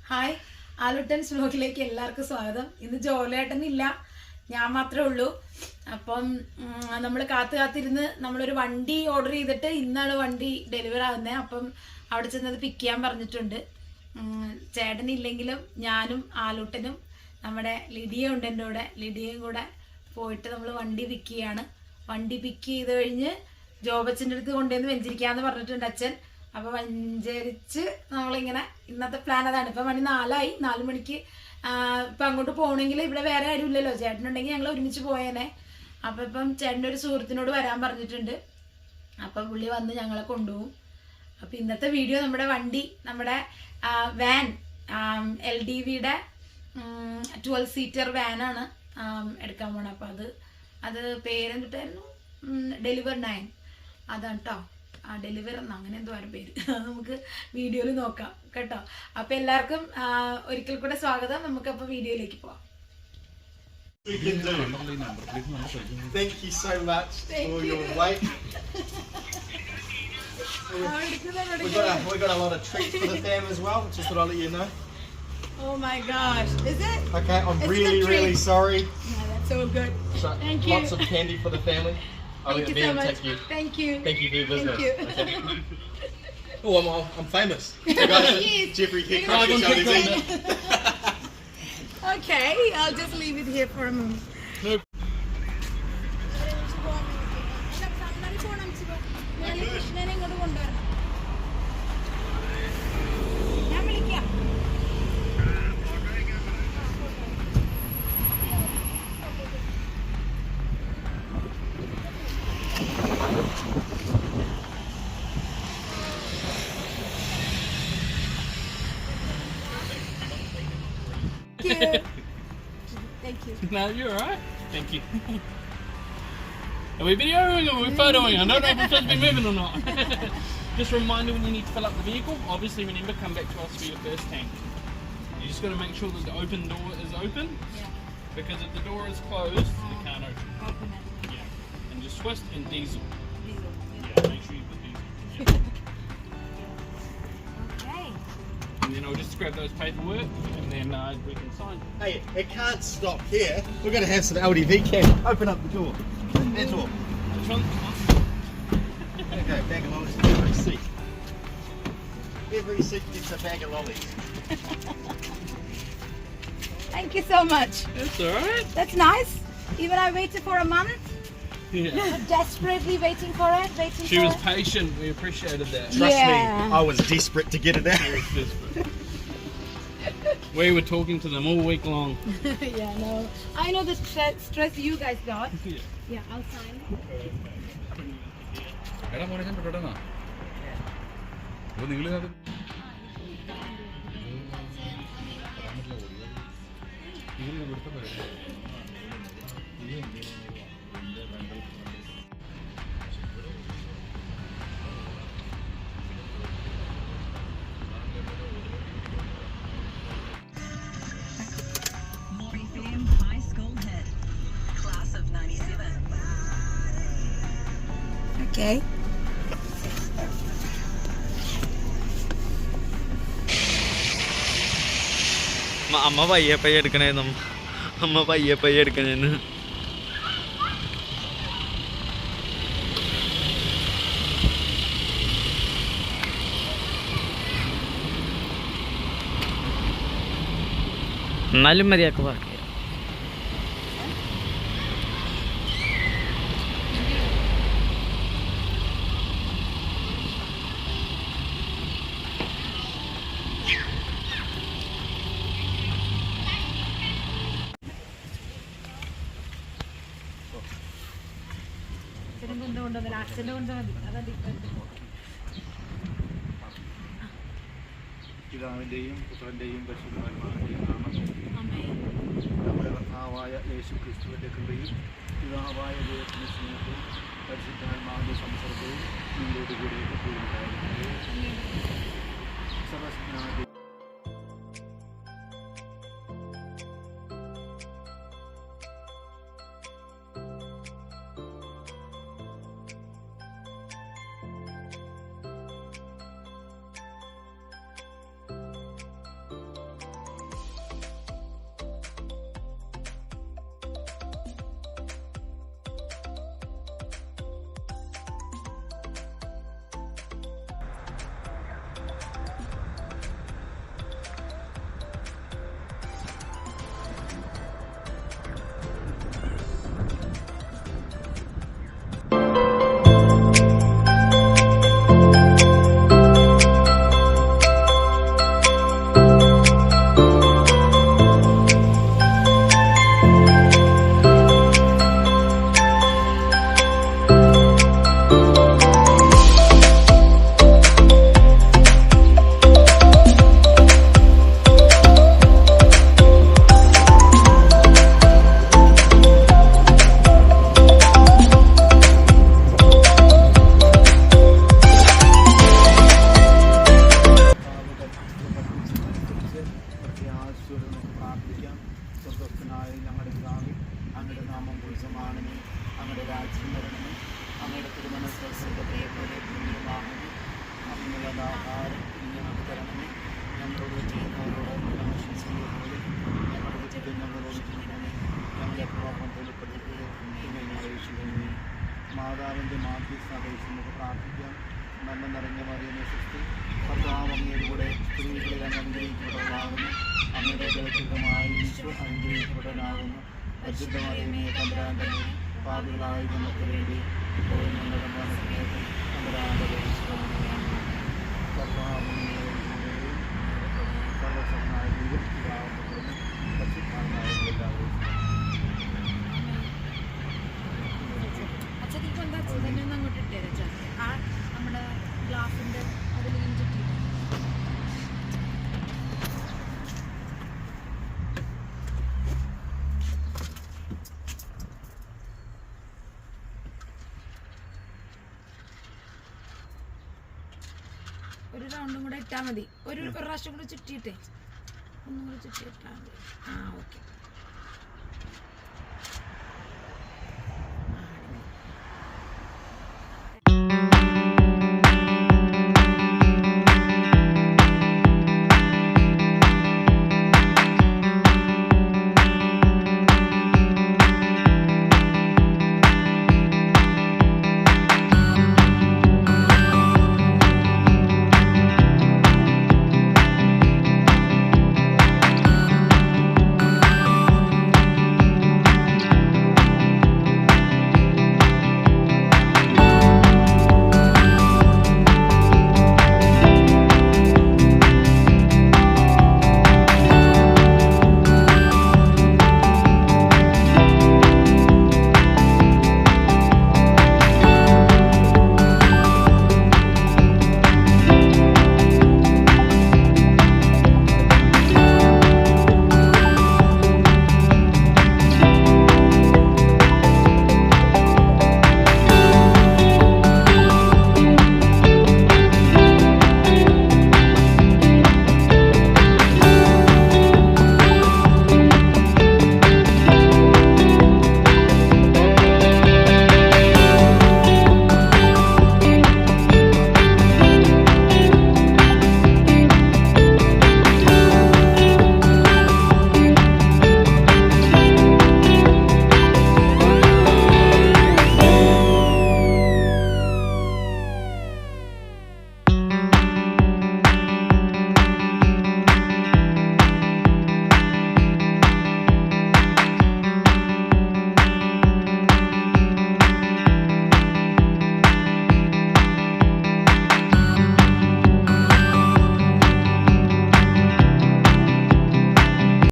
Hi, ആലുട്ടൻസ് വ്ലോഗിലേക്ക് എല്ലാവർക്കും സ്വാഗതം. ഇന്ന് ജോലേട്ടനില്ല, ഞാൻ മാത്രമേ ഉള്ളൂ. അപ്പം നമ്മൾ കാത്തിരുന്ന് നമ്മളൊരു വണ്ടി ഓർഡർ ചെയ്തിട്ട് ഇന്നാണ് വണ്ടി ഡെലിവർ ആകുന്നത്. അപ്പം അവിടെ ചെന്നത് പിക്ക് ചെയ്യാൻ പറഞ്ഞിട്ടുണ്ട്. ചേട്ടനില്ലെങ്കിലും ഞാനും ആലുട്ടനും നമ്മുടെ ലിഡിയ ഉണ്ട് എൻ്റെ കൂടെ. ലിഡിയയും കൂടെ പോയിട്ട് നമ്മൾ വണ്ടി പിക്ക് ചെയ്യാണ്. വണ്ടി പിക്ക് ചെയ്ത് കഴിഞ്ഞ് ജോബച്ചൻ്റെ അടുത്ത് കൊണ്ടുവന്ന് വെഞ്ചരിക്കാമെന്ന് പറഞ്ഞിട്ടുണ്ട് അച്ഛൻ. അപ്പോൾ വഞ്ചരിച്ച് നമ്മളിങ്ങനെ ഇന്നത്തെ പ്ലാൻ അതാണ്. ഇപ്പം മണി 4 ആയി. 4 മണിക്ക് ഇപ്പം അങ്ങോട്ട് പോകണമെങ്കിൽ ഇവിടെ വേറെ ആരും ഇല്ലല്ലോ. ചേട്ടനുണ്ടെങ്കിൽ ഞങ്ങൾ ഒരുമിച്ച് പോയേനെ. അപ്പം ഇപ്പം ചേട്ടൻ്റെ ഒരു സുഹൃത്തിനോട് വരാൻ പറഞ്ഞിട്ടുണ്ട്. അപ്പം പുള്ളി വന്ന് ഞങ്ങളെ കൊണ്ടുപോകും. അപ്പം ഇന്നത്തെ വീഡിയോ നമ്മുടെ വണ്ടി, നമ്മുടെ വാൻ, LDVയുടെ 12 സീറ്റർ വാനാണ് എടുക്കാൻ പോകണം. അപ്പം അത് പേരെന്തിട്ടായിരുന്നു? ഡെലിവർ 9 അതാണ് കേട്ടോ. ഡെലിവർ എന്ന് അങ്ങനെ എന്തോ ആണ് പേര്. നമുക്ക് വീഡിയോയിൽ നോക്കാം കേട്ടോ. അപ്പം എല്ലാവർക്കും ഒരിക്കൽ കൂടെ സ്വാഗതം. നമുക്കപ്പോൾ വീഡിയോയിലേക്ക് പോവാം. Thank you so much for your wait. We got a lot of treats for the fam as well. Just thought I'd let you know. Oh my gosh, is it? Okay, I'm really sorry. Yeah, that's all good. So, Thank you. Lots of candy for the family. I'll Thank let you so them much. take you. Thank you. Thank you for your business. Thank you. Okay. Oh, I'm famous. So guys, Yes. Jeffrey here. Okay, I'll just leave it here for a moment. Thank you. No, you're alright. Thank you. Are we videoing or are we photoing? I don't know if we're supposed to be moving or not. Just a reminder when you need to fill up the vehicle, obviously remember, come back to us for your first tank. You just got to make sure that the open door is open. Yeah. Because if the door is closed, it can't open. Open it. Yeah. And just twist and diesel. Diesel. Yeah, make sure you put diesel. Yeah. Okay. And then I'll just grab those paperwork and then we can sign. Hey, it can't stop here. We're going to have some LDV cam. Open up the door. That's all. Which one? Okay, bag of lollies in every seat. Every seat gets a bag of lollies. Thank you so much. That's alright. That's nice. Even I waited for a month. Yeah. Desperately waiting for it. She was patient. We appreciated that. Trust Yeah. me, I was desperate to get it out. We were talking to them all week long. Yeah, no. I know the stress you guys got. Yeah. Yeah, I'll sign. എടാ മോനെ ഞാൻ പെട്ടെന്നാ അപ്പോൾ നിങ്ങൾ Morifame High School Head, Class of 97. Okay. അമ്മ പയ്യെ പയ്യെ എടുക്കണേന്നും അമ്മ പയ്യെ പയ്യെ എടുക്കണേന്ന് എന്നാലും മതിയാക്ക് ബാക്കി അച്ഛൻ്റെ കൊണ്ട് മതി. അതാ ഡിഫറൻറ്റ്. പിതാവിൻ്റെയും പുത്രൻ്റെയും പരിശുദ്ധാത്മാവിൻ്റെയും നാമത്തിൽ നമ്മുടെ കർത്താവായ യേശു ക്രിസ്തുവിൻ്റെ കൃപയും പിതാവായ ദൈവത്തിൻ്റെ സ്നേഹവും പരിശുദ്ധാത്മാവിൻ്റെ സംസർഗവും നിങ്ങളോട് കൂടെ എപ്പോഴും ഉണ്ടായിരിക്കുന്നത്. സർവ്വജ്ഞാന യേശുവിനെ നമുക്ക് പ്രാർത്ഥിക്കാം. സ്വർഗസ്ഥനായ ഞങ്ങളുടെ പിതാവേ, അങ്ങയുടെ നാമം പൂജിതമാകണമേ, അങ്ങയുടെ രാജ്യം വരണമേ, അങ്ങയുടെ തിരുമനസ്സ് സ്വർഗ്ഗത്തിലെ പോലെ ഭൂമിയിലുമാകണമേ. അതിനുള്ള ആഹാരം ഇന്ന് ഞങ്ങൾക്ക് തരണമേ, ഞങ്ങളോട് ചെയ്യുന്നവരോട് ഞങ്ങൾ ക്ഷമിച്ചതുപോലെ ഞങ്ങളുടെ തെറ്റുകൾ ഞങ്ങളോട് ചെയ്യണമേ, ഞങ്ങളെ പ്രലോഭനത്തിൽ ഉൾപ്പെടുത്തരുതേ, ഞങ്ങളെ രക്ഷിക്കണമേ. മാതാവിൻ്റെ മാധ്യസ്ഥ അപേക്ഷിച്ച് നമുക്ക് പ്രാർത്ഥിക്കാം. നന്മ നിറഞ്ഞ മറിയമേ സ്വസ്തി, കർത്താവ് അങ്ങയുടെ കൂടെ സ്ത്രീകളിൽ അങ്ങ് അനുഗ്രഹിക്കപ്പെട്ടവളാകുന്നു, അങ്ങയുടെ ജലചിതമായ ഈശോ അനുഗ്രഹിക്കപ്പെട്ടവനാകുന്നു. പരിശുദ്ധ മറിയമേ തമ്പുരാന്റെ അമ്മേ, പാപികളായ ഞങ്ങൾക്ക് വേണ്ടി ഇപ്പോൾ ഞങ്ങളുടെ മരണസമയത്തും തമ്പുരാന്റെ അപേക്ഷിക്കണമേ. കർത്താവ് സർവ്വശക്തനായ ദൈവം പിതാവിനും പരിശുദ്ധാത്മാവിനും എല്ലാവരും അച്ഛൻ ഇപ്പൊ എന്താ അച്ഛൻ തന്നെ ഒന്ന് അങ്ങോട്ട് ഇട്ടേരാ അച്ഛാ. ആ നമ്മുടെ ഗ്ലാസിന്റെ അതിൽ ചുറ്റി ഒരു റൗണ്ടും കൂടെ ഇട്ടാൽ മതി. ഒരു പ്രാവശ്യം കൂടെ ചുറ്റിയിട്ടേ, ഒന്നും കൂടെ ചുറ്റിയിട്ടാൽ മതി. ആ ഓക്കെ.